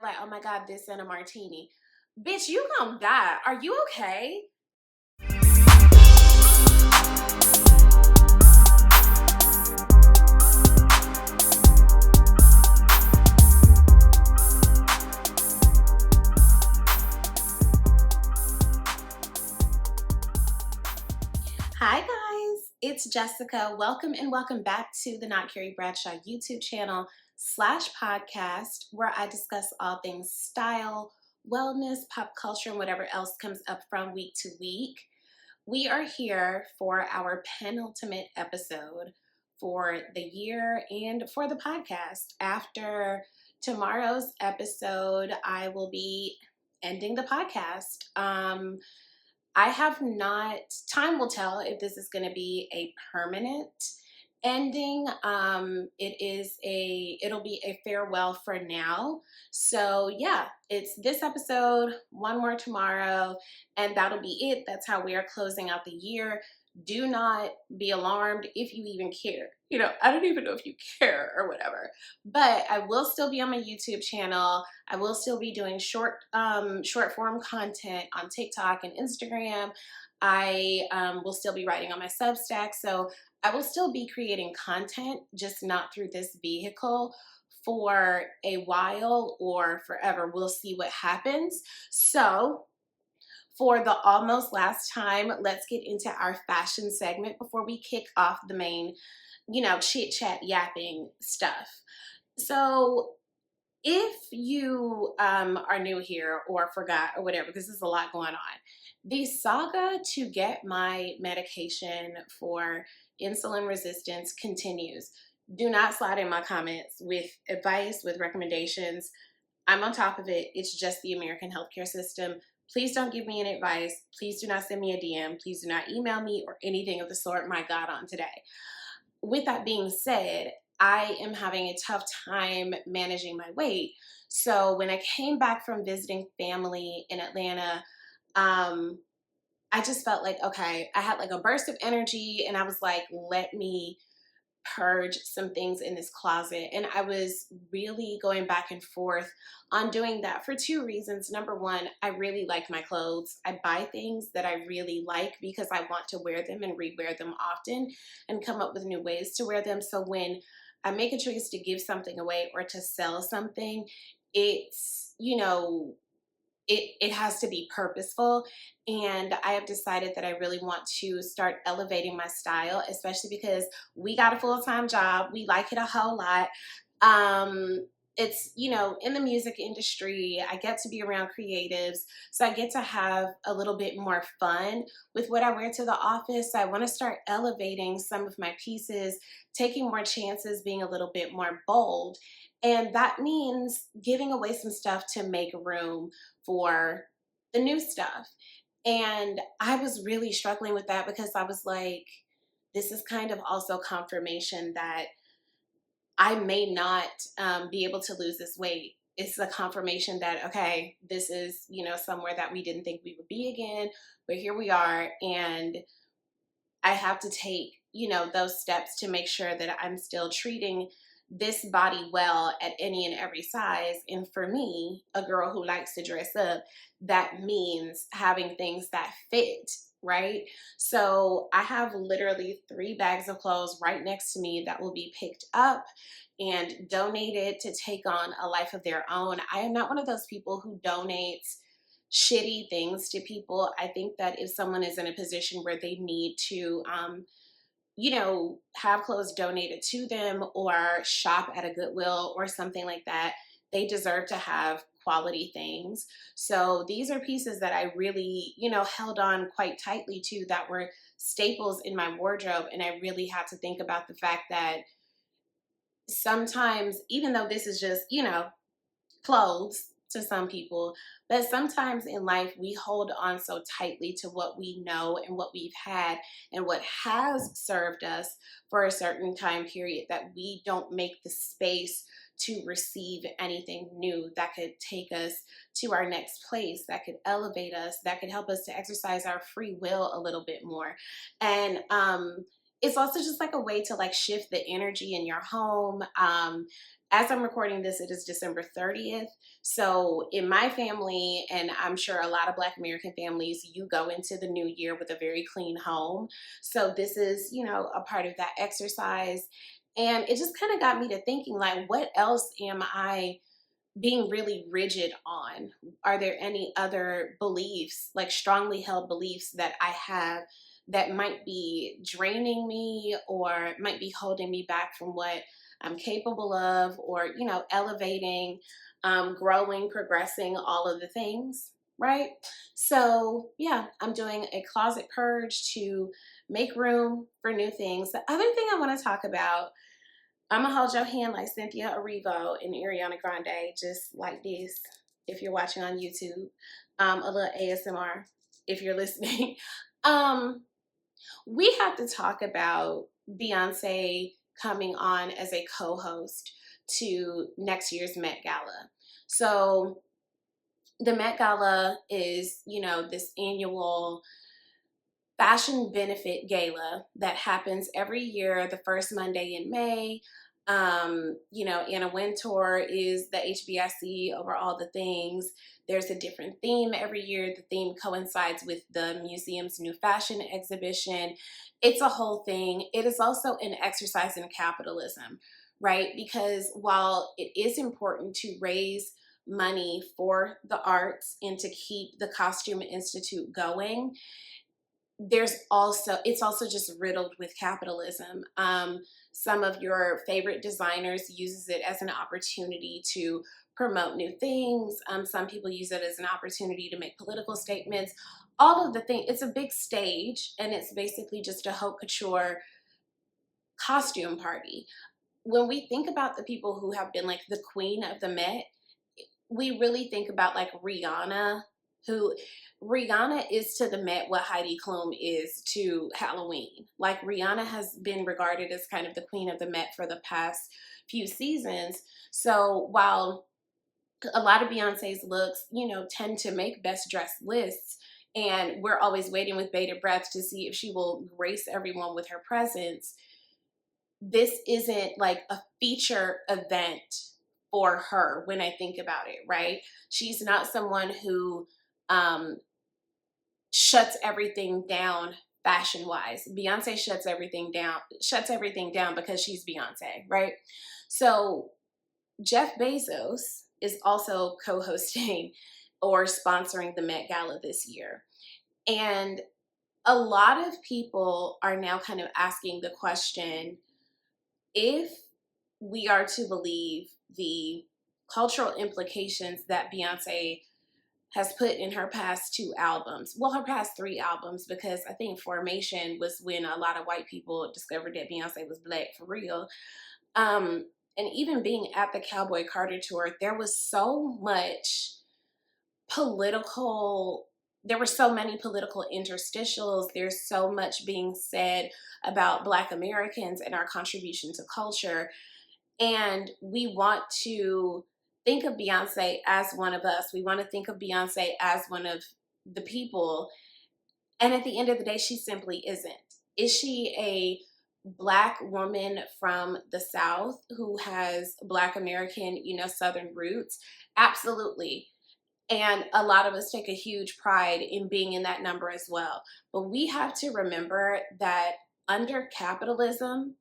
like, oh my God, this and a martini. Bitch, you gonna die. Are you okay? Hi guys, it's Jessica. Welcome and welcome back to the Not Carrie Bradshaw YouTube channel / podcast, where I discuss all things style, wellness, pop culture, and whatever else comes up from week to week. We are here for our penultimate episode for the year and for the podcast. After tomorrow's episode, I will be ending the podcast. I have not, time will tell if this is going to be a permanent ending. It'll be a farewell for now. So yeah, it's this episode, one more tomorrow, and that'll be it. That's how we are closing out the year. Do not be alarmed if you even care. I don't even know if you care or whatever, but I will still be on my YouTube channel. I will still be doing short form content on TikTok and Instagram. I will still be writing on my Substack. So I will still be creating content, just not through this vehicle for a while or forever. We'll see what happens. So for the almost last time, let's get into our fashion segment before we kick off the main, chit chat yapping stuff. So if you are new here or forgot or whatever, because there's a lot going on, the saga to get my medication for insulin resistance continues. Do not slide in my comments with advice, with recommendations. I'm on top of it. It's just the American healthcare system. Please don't give me any advice. Please do not send me a DM. Please do not email me or anything of the sort. My God, on today. With that being said, I am having a tough time managing my weight. So when I came back from visiting family in Atlanta, I just felt like, okay, I had like a burst of energy and I was like, let me purge some things in this closet. And I was really going back and forth on doing that for two reasons. Number one, I really like my clothes. I buy things that I really like because I want to wear them and rewear them often and come up with new ways to wear them. So when I make a choice to give something away or to sell something, it's, it has to be purposeful. And I have decided that I really want to start elevating my style, especially because we got a full-time job. We like it a whole lot. It's, in the music industry, I get to be around creatives. So I get to have a little bit more fun with what I wear to the office. So I want to start elevating some of my pieces, taking more chances, being a little bit more bold. And that means giving away some stuff to make room for the new stuff. And I was really struggling with that because I was like, this is kind of also confirmation that I may not be able to lose this weight. It's a confirmation that, okay, this is, somewhere that we didn't think we would be again, but here we are. And I have to take, those steps to make sure that I'm still treating this body well at any and every size. And for me, a girl who likes to dress up, that means having things that fit, right? So I have literally 3 bags of clothes right next to me that will be picked up and donated to take on a life of their own. I am not one of those people who donates shitty things to people. I think that if someone is in a position where they need to, have clothes donated to them or shop at a Goodwill or something like that, they deserve to have quality things. So these are pieces that I really, held on quite tightly to that were staples in my wardrobe. And I really had to think about the fact that sometimes, even though this is just, clothes to some people, but sometimes in life we hold on so tightly to what we know and what we've had and what has served us for a certain time period that we don't make the space to receive anything new that could take us to our next place, that could elevate us, that could help us to exercise our free will a little bit more. And it's also just like a way to like shift the energy in your home. As I'm recording this, it is December 30th. So in my family, and I'm sure a lot of Black American families, you go into the new year with a very clean home. So this is, a part of that exercise. And it just kind of got me to thinking, like, what else am I being really rigid on? Are there any other beliefs, like strongly held beliefs that I have that might be draining me or might be holding me back from what I'm capable of, or, elevating, growing, progressing, all of the things, right? So, yeah, I'm doing a closet purge to make room for new things. The other thing I want to talk about, I'm gonna hold your hand like Cynthia Erivo and Ariana Grande, just like this. If you're watching on YouTube, a little ASMR. If you're listening, we have to talk about Beyonce coming on as a co-host to next year's Met Gala. So the Met Gala is, this annual fashion benefit gala that happens every year, the first Monday in May. Anna Wintour is the HBIC over all the things. There's a different theme every year. The theme coincides with the museum's new fashion exhibition. It's a whole thing. It is also an exercise in capitalism, right? Because while it is important to raise money for the arts and to keep the Costume Institute going, it's also just riddled with capitalism. Some of your favorite designers uses it as an opportunity to promote new things. Some people use it as an opportunity to make political statements. All of the things. It's a big stage, and it's basically just a haute couture costume party. When we think about the people who have been like the queen of the Met, we really think about like Rihanna, who Rihanna is to the Met what Heidi Klum is to Halloween. Like, Rihanna has been regarded as kind of the queen of the Met for the past few seasons. So while a lot of Beyonce's looks, tend to make best dressed lists, and we're always waiting with bated breath to see if she will grace everyone with her presence, this isn't like a feature event for her when I think about it, right? She's not someone who shuts everything down fashion wise. Beyonce shuts everything down because she's Beyonce, right? So Jeff Bezos is also co-hosting or sponsoring the Met Gala this year. And a lot of people are now kind of asking the question, if we are to believe the cultural implications that Beyonce has put in her past two albums, well, her past three albums, because I think Formation was when a lot of white people discovered that Beyonce was Black for real. And even being at the Cowboy Carter tour, there were so many political interstitials. There's so much being said about Black Americans and our contribution to culture. And we want to think of Beyonce as one of us. We want to think of Beyonce as one of the people. And at the end of the day, she simply isn't. Is she a Black woman from the South who has Black American, Southern roots? Absolutely. And a lot of us take a huge pride in being in that number as well. But we have to remember that under capitalism,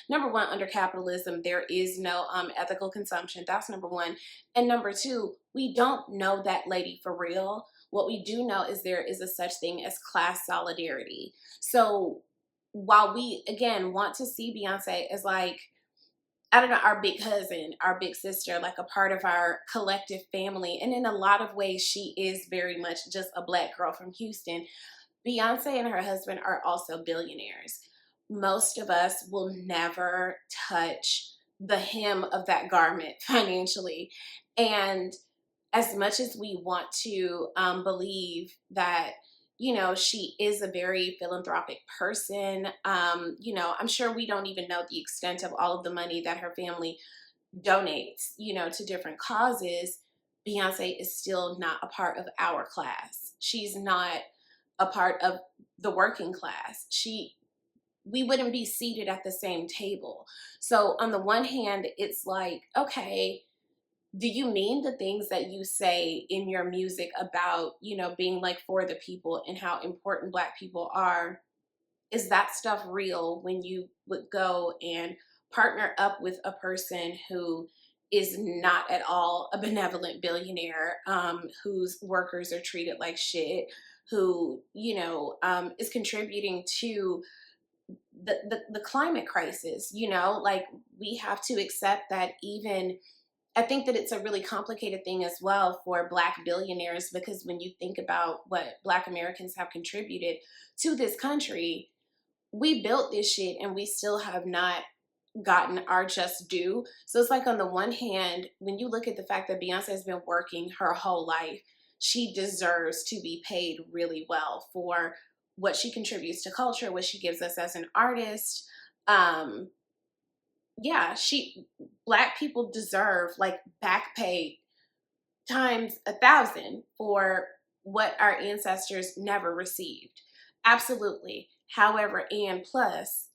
number one, under capitalism, there is no ethical consumption. That's number one. And number two, we don't know that lady for real. What we do know is there is a such thing as class solidarity. So while we, again, want to see Beyonce as like, I don't know, our big cousin, our big sister, like a part of our collective family. And in a lot of ways, she is very much just a Black girl from Houston. Beyonce and her husband are also billionaires. Most of us will never touch the hem of that garment financially. And as much as we want to believe that, she is a very philanthropic person, I'm sure we don't even know the extent of all of the money that her family donates, to different causes. Beyonce is still not a part of our class. She's not a part of the working class. She we wouldn't be seated at the same table. So on the one hand, it's like, okay, do you mean the things that you say in your music about, being like for the people and how important Black people are? Is that stuff real when you would go and partner up with a person who is not at all a benevolent billionaire, whose workers are treated like shit, who, is contributing to the climate crisis, like we have to accept that. Even I think that it's a really complicated thing as well for Black billionaires, because when you think about what Black Americans have contributed to this country, we built this shit and we still have not gotten our just due. So it's like, on the one hand, when you look at the fact that Beyonce has been working her whole life, she deserves to be paid really well for what she contributes to culture, what she gives us as an artist. Yeah, Black people deserve like back pay times 1,000 for what our ancestors never received. Absolutely. However, and plus,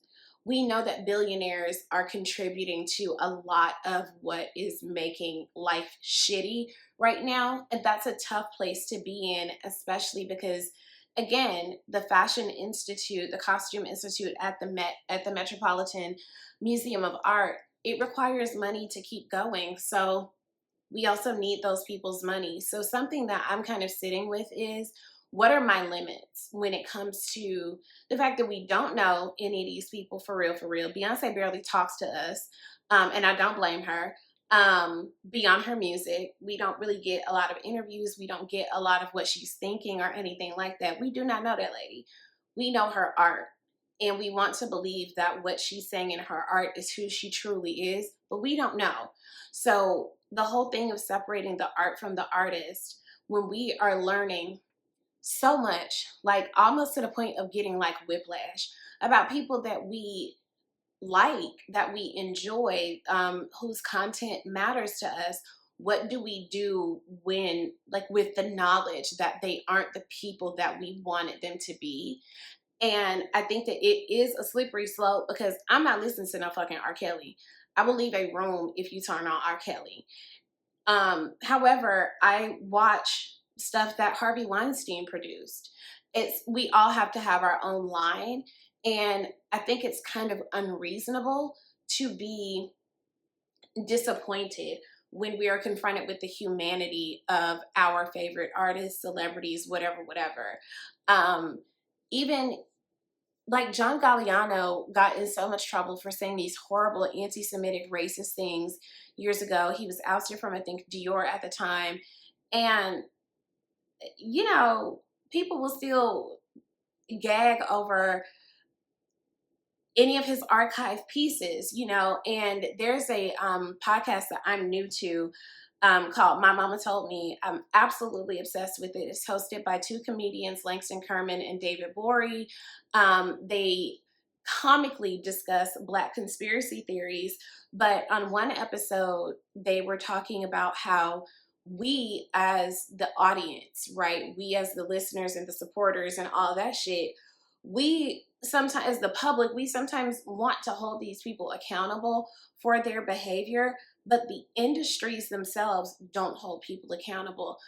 we know that billionaires are contributing to a lot of what is making life shitty right now. And that's a tough place to be in, especially because, again, the Fashion Institute, the Costume Institute at the Metropolitan Museum of Art, it requires money to keep going. So we also need those people's money. So something that I'm kind of sitting with is, what are my limits when it comes to the fact that we don't know any of these people for real, for real? Beyonce barely talks to us, and I don't blame her. Beyond her music, we don't really get a lot of interviews. We don't get a lot of what she's thinking or anything like that. We do not know that lady. We know her art, and we want to believe that what she's saying in her art is who she truly is, but we don't know. So the whole thing of separating the art from the artist, when we are learning so much, like almost to the point of getting like whiplash about people that we like, that we enjoy, whose content matters to us. What do we do when, like, with the knowledge that they aren't the people that we wanted them to be? And I think that it is a slippery slope, because I'm not listening to no fucking R. Kelly. I will leave a room if you turn on R. Kelly. However, I watch stuff that Harvey Weinstein produced. We all have to have our own line. And I think it's kind of unreasonable to be disappointed when we are confronted with the humanity of our favorite artists, celebrities, whatever. Even like John Galliano got in so much trouble for saying these horrible anti-Semitic racist things years ago. He was ousted from, I think, Dior at the time. And, people will still gag over any of his archive pieces, and there's a podcast that I'm new to, called My Mama Told Me. I'm absolutely obsessed with it. It's hosted by two comedians, Langston Kerman and David Bory. They comically discuss Black conspiracy theories, but on one episode, they were talking about how we as the audience, right? We as the listeners and the supporters and all that shit, we sometimes, as the public, we sometimes want to hold these people accountable for their behavior, but the industries themselves don't hold people accountable.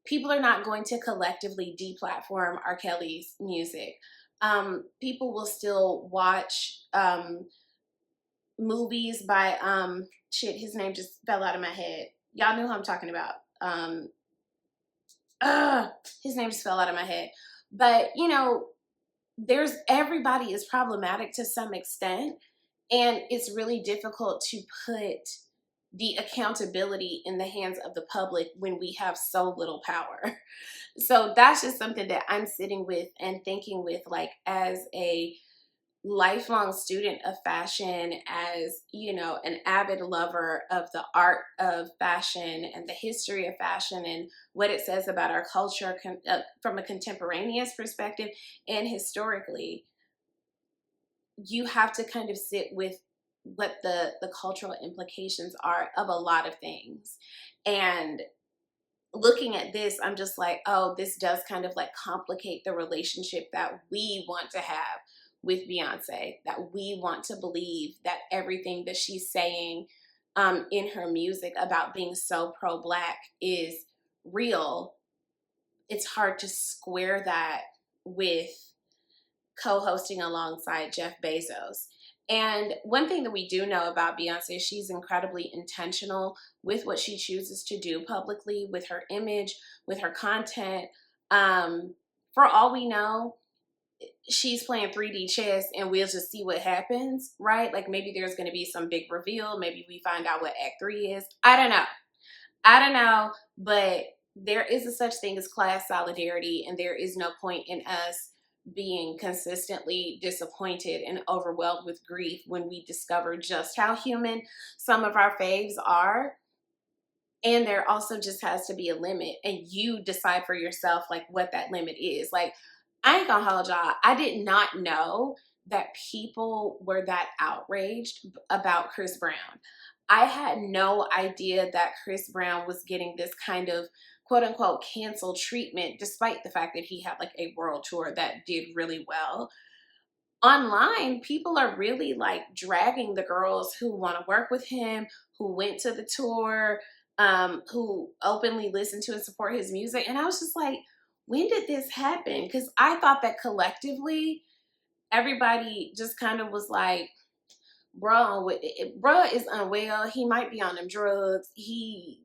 People are not going to collectively deplatform R. Kelly's music. People will still watch movies by, his name just fell out of my head. Y'all know who I'm talking about. His name just fell out of my head. But, everybody is problematic to some extent, and it's really difficult to put the accountability in the hands of the public when we have so little power. So that's just something that I'm sitting with and thinking with, like, as a lifelong student of fashion, as, an avid lover of the art of fashion and the history of fashion and what it says about our culture from a contemporaneous perspective and historically. You have to kind of sit with what the cultural implications are of a lot of things. And looking at this, I'm just like, oh, this does kind of like complicate the relationship that we want to have with Beyonce, that we want to believe that everything that she's saying in her music about being so pro-Black is real. It's hard to square that with co-hosting alongside Jeff Bezos. And one thing that we do know about Beyonce is she's incredibly intentional with what she chooses to do publicly, with her image, with her content. For all we know, she's playing 3D chess and we'll just see what happens, right? Like maybe there's going to be some big reveal. Maybe we find out what Act 3 is. I don't know, but there is a such thing as class solidarity, and there is no point in us being consistently disappointed and overwhelmed with grief when we discover just how human some of our faves are. And there also just has to be a limit, and you decide for yourself like what that limit is. Like, I ain't gonna hold y'all, I did not know that people were that outraged about Chris Brown. I had no idea that Chris Brown was getting this kind of quote unquote cancel treatment, despite the fact that he had like a world tour that did really well. Online, people are really like dragging the girls who want to work with him, who went to the tour, who openly listen to and support his music. And I was just like, when did this happen? Because I thought that collectively, everybody just kind of was like, bruh is unwell. He might be on them drugs. He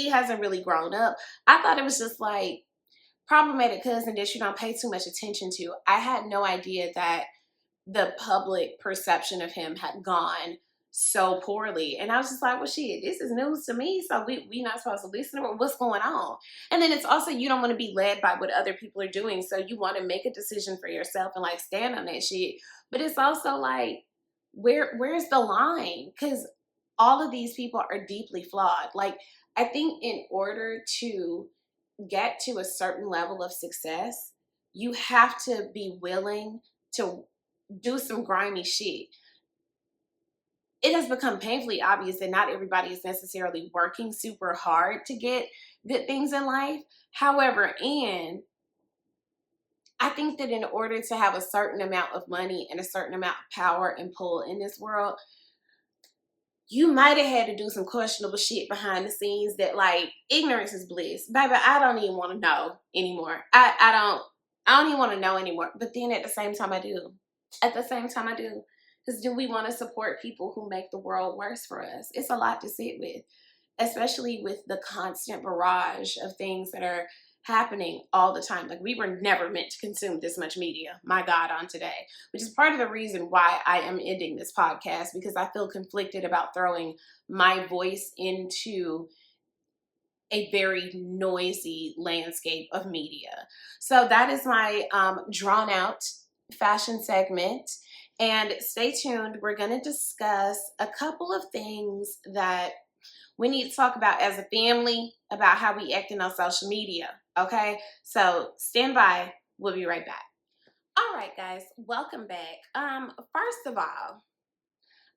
hasn't really grown up. I thought it was just like problematic cousin that you don't pay too much attention to. I had no idea that the public perception of him had gone so poorly. And I was just like, well, shit, this is news to me. So we not supposed to listen to it. What's going on? And then it's also, you don't want to be led by what other people are doing. So you want to make a decision for yourself and like stand on that shit. But it's also like, where's the line? Because all of these people are deeply flawed. Like, I think in order to get to a certain level of success, you have to be willing to do some grimy shit. It has become painfully obvious that not everybody is necessarily working super hard to get good things in life. However, and I think that in order to have a certain amount of money and a certain amount of power and pull in this world, you might have had to do some questionable shit behind the scenes that, like, ignorance is bliss. Baby, I don't even want to know anymore. I don't even want to know anymore. But then at the same time, I do. Because do we want to support people who make the world worse for us? It's a lot to sit with, especially with the constant barrage of things that are happening all the time. Like, we were never meant to consume this much media, my God, on today, which is part of the reason why I am ending this podcast, because I feel conflicted about throwing my voice into a very noisy landscape of media. So that is my drawn out fashion segment. And stay tuned. We're going to discuss a couple of things that we need to talk about as a family, about how we acting on social media. Okay, so stand by. We'll be right back. All right, guys, welcome back. First of all,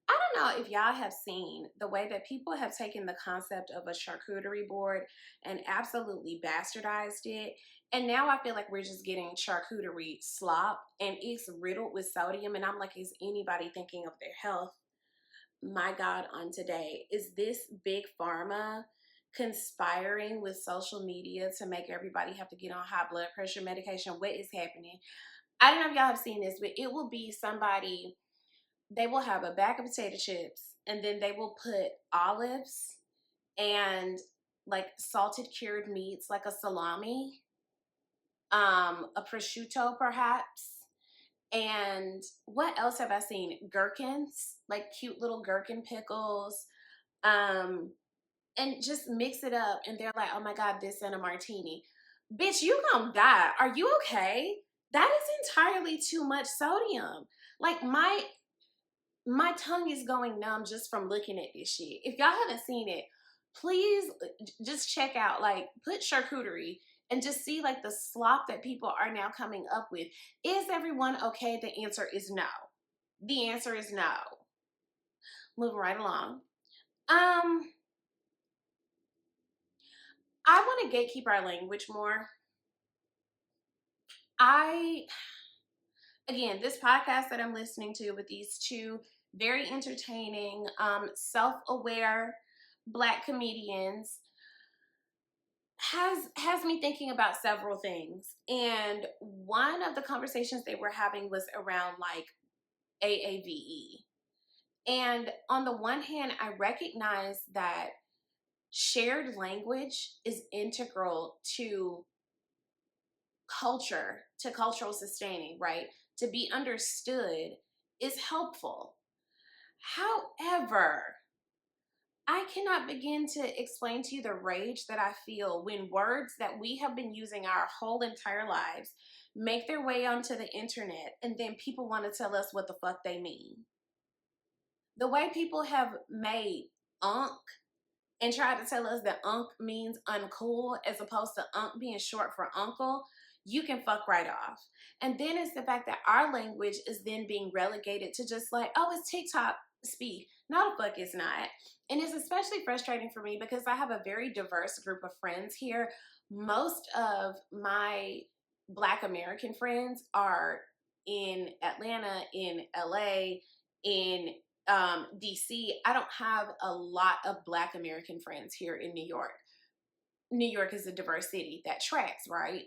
I don't know if y'all have seen the way that people have taken the concept of a charcuterie board and absolutely bastardized it. And now I feel like we're just getting charcuterie slop, and it's riddled with sodium. And I'm like, is anybody thinking of their health? My God, on today, is this big pharma conspiring with social media to make everybody have to get on high blood pressure medication? What is happening? I don't know if y'all have seen this, but it will be somebody, they will have a bag of potato chips, and then they will put olives and like salted cured meats, like a salami, a prosciutto perhaps. And what else have I seen? Gherkins, like cute little gherkin pickles. And just mix it up. And they're like, oh my God, this and a martini. Bitch, you gonna die. Are you okay? That is entirely too much sodium. Like, my tongue is going numb just from looking at this shit. If y'all haven't seen it, please just check out, like, put charcuterie and just see like the slop that people are now coming up with. Is everyone okay? The answer is no. The answer is no. Moving right along. I want to gatekeep our language more. I again, this podcast that I'm listening to with these two very entertaining, self-aware Black comedians has me thinking about several things. And one of the conversations they were having was around like AAVE. And on the one hand, I recognize that shared language is integral to culture, to cultural sustaining, right? To be understood is helpful. However, I cannot begin to explain to you the rage that I feel when words that we have been using our whole entire lives make their way onto the internet and then people want to tell us what the fuck they mean. The way people have made unk and tried to tell us that unk means uncool as opposed to unk being short for uncle, you can fuck right off. And then it's the fact that our language is then being relegated to just like, oh, it's TikTok speak. No, the fuck it's not. And it's especially frustrating for me because I have a very diverse group of friends here. Most of my Black American friends are in Atlanta, in LA, in DC. I don't have a lot of Black American friends here in New York. New York is a diverse city. That tracks, right?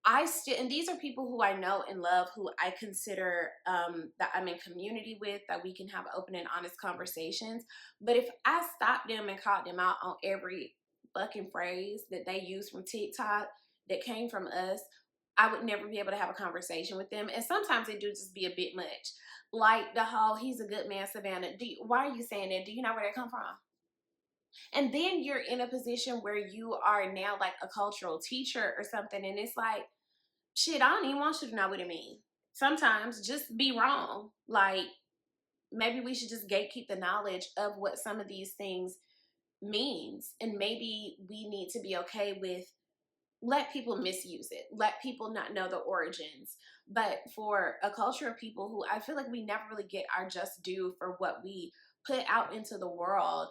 And these are people who I know and love, who I consider that I'm in community with, that we can have open and honest conversations. But if I stopped them and called them out on every fucking phrase that they use from TikTok that came from us, I would never be able to have a conversation with them. And sometimes it do just be a bit much. Like the whole, he's a good man, Savannah. Why are you saying that? Do you know where that come from? And then you're in a position where you are now like a cultural teacher or something. And it's like, shit, I don't even want you to know what it means. Sometimes just be wrong. Like, maybe we should just gatekeep the knowledge of what some of these things means. And maybe we need to be okay with let people misuse it. Let people not know the origins. But for a culture of people who I feel like we never really get our just due for what we put out into the world,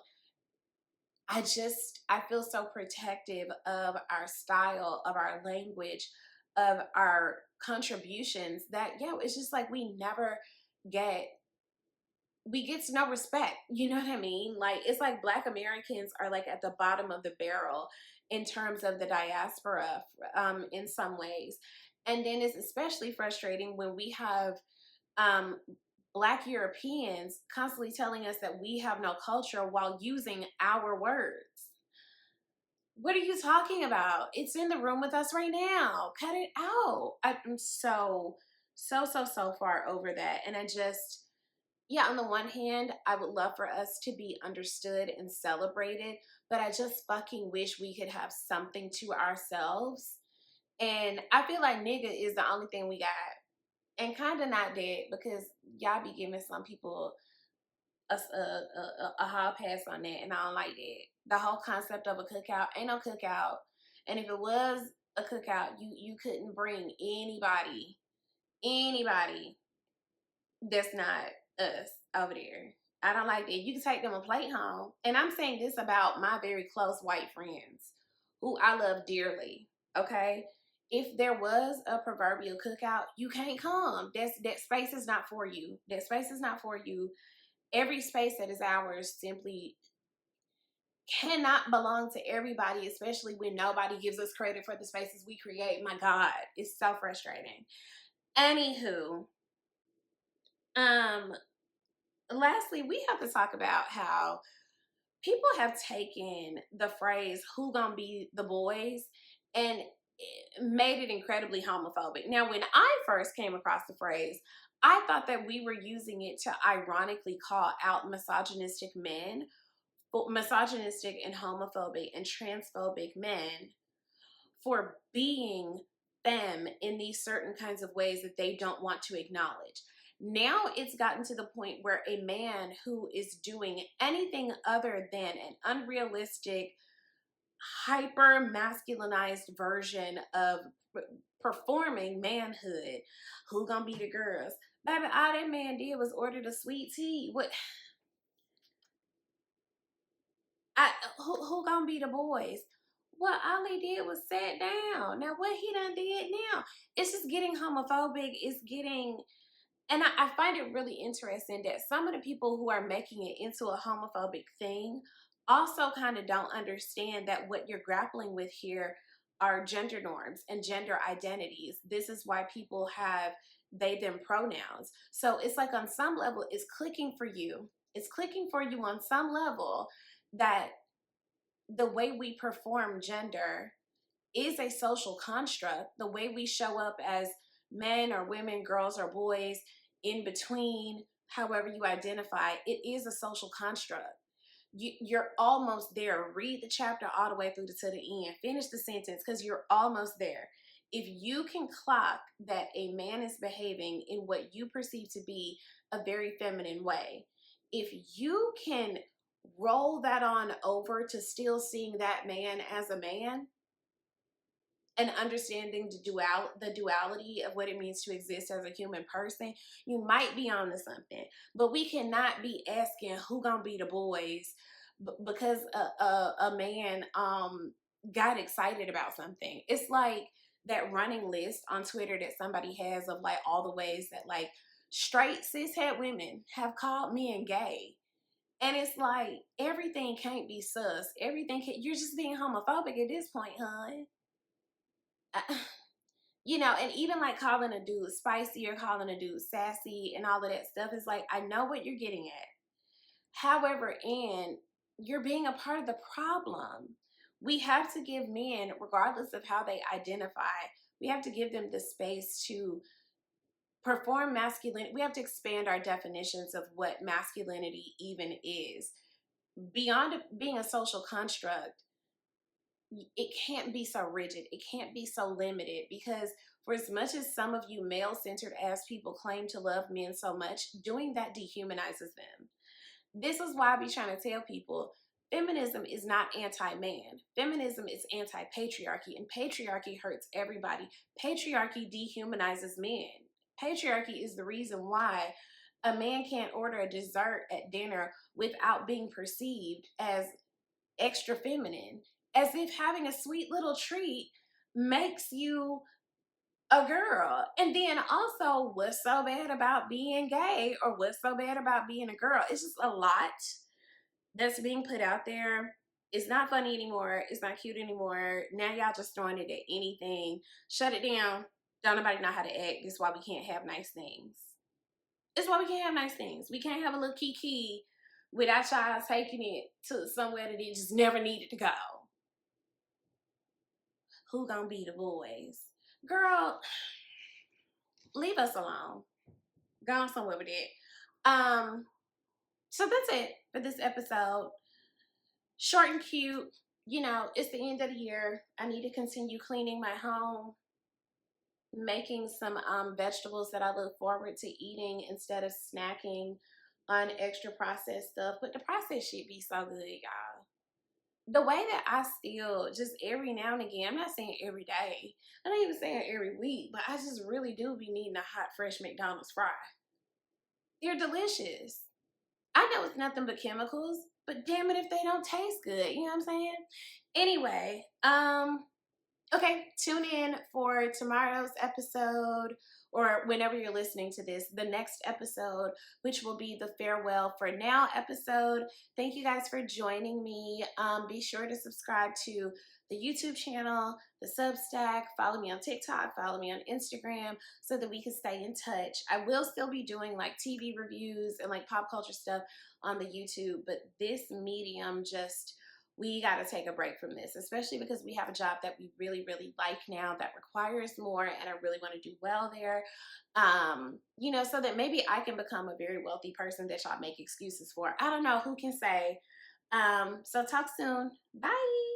I feel so protective of our style, of our language, of our contributions that, yeah, it's just like we get no respect. You know what I mean? Like, it's like Black Americans are like at the bottom of the barrel in terms of the diaspora in some ways. And then it's especially frustrating when we have Black Europeans constantly telling us that we have no culture while using our words. What are you talking about? It's in the room with us right now. Cut it out. I'm so far over that. And yeah, on the one hand, I would love for us to be understood and celebrated, but I just fucking wish we could have something to ourselves. And I feel like nigga is the only thing we got. And kind of not that, because y'all be giving some people a hall pass on that, and I don't like that. The whole concept of a cookout ain't no cookout. And if it was a cookout, you couldn't bring anybody that's not us over there. I don't like that. You can take them a plate home. And I'm saying this about my very close white friends who I love dearly, okay? If there was a proverbial cookout, you can't come. That space is not for you. That space is not for you. Every space that is ours simply cannot belong to everybody, especially when nobody gives us credit for the spaces we create. My God, it's so frustrating. Anywho, lastly, we have to talk about how people have taken the phrase "Who Gon Be the Boys" and made it incredibly homophobic. Now, when I first came across the phrase, I thought that we were using it to ironically call out misogynistic men, misogynistic and homophobic and transphobic men for being them in these certain kinds of ways that they don't want to acknowledge. Now it's gotten to the point where a man who is doing anything other than an unrealistic, hyper masculinized version of performing manhood, who gonna be the girls? Baby, all that man did was order the sweet tea. Who gonna be the boys? What all he did was sat down. Now what he done did now? It's just getting homophobic. It's getting, and I find it really interesting that some of the people who are making it into a homophobic thing also kind of don't understand that what you're grappling with here are gender norms and gender identities. This is why people have they them pronouns. So it's like on some level, it's clicking for you. It's clicking for you on some level that the way we perform gender is a social construct. The way we show up as men or women, girls or boys, in between, however you identify, it is a social construct. You're almost there. Read the chapter all the way through to the end. Finish the sentence because you're almost there. If you can clock that a man is behaving in what you perceive to be a very feminine way, if you can roll that on over to still seeing that man as a man, and understanding the duality of what it means to exist as a human person, you might be onto something. But we cannot be asking who gonna be the boys because a man got excited about something. It's like that running list on Twitter that somebody has of like all the ways that like straight cishet women have called men gay. And it's like everything can't be sus. Everything can, you're just being homophobic at this point, hon. You know, and even like calling a dude spicy or calling a dude sassy and all of that stuff is like, I know what you're getting at. However, and you're being a part of the problem. We have to give men, regardless of how they identify, we have to give them the space to perform masculinity. We have to expand our definitions of what masculinity even is. Beyond being a social construct, it can't be so rigid. It can't be so limited because for as much as some of you male-centered ass people claim to love men so much, doing that dehumanizes them. This is why I be trying to tell people feminism is not anti-man. Feminism is anti-patriarchy, and patriarchy hurts everybody. Patriarchy dehumanizes men. Patriarchy is the reason why a man can't order a dessert at dinner without being perceived as extra feminine, as if having a sweet little treat makes you a girl. And then also, what's so bad about being gay or what's so bad about being a girl? It's just a lot that's being put out there. It's not funny anymore. It's not cute anymore. Now y'all just throwing it at anything. Shut it down. Don't nobody know how to act. This is why we can't have nice things. It's why we can't have nice things. We can't have a little kiki without y'all taking it to somewhere that it just never needed to go. Who gonna be the boys? Girl, leave us alone. Go on somewhere with it. So that's it for this episode. Short and cute. You know, it's the end of the year. I need to continue cleaning my home, making some vegetables that I look forward to eating instead of snacking on extra processed stuff. But the processed shit be so good, y'all. The way that I still just every now and again, I'm not saying every day, I'm not even saying every week, but I just really do be needing a hot, fresh McDonald's fry. They're delicious. I know it's nothing but chemicals, but damn it if they don't taste good. You know what I'm saying? Anyway, okay, tune in for tomorrow's episode or whenever you're listening to this, the next episode, which will be the Farewell for Now episode. Thank you guys for joining me. Be sure to subscribe to the YouTube channel, the Substack, follow me on TikTok, follow me on Instagram so that we can stay in touch. I will still be doing like TV reviews and like pop culture stuff on the YouTube, but this medium just, we got to take a break from this, especially because we have a job that we really, really like now that requires more, and I really want to do well there. You know, so that maybe I can become a very wealthy person that y'all make excuses for. I don't know, who can say? So talk soon. Bye.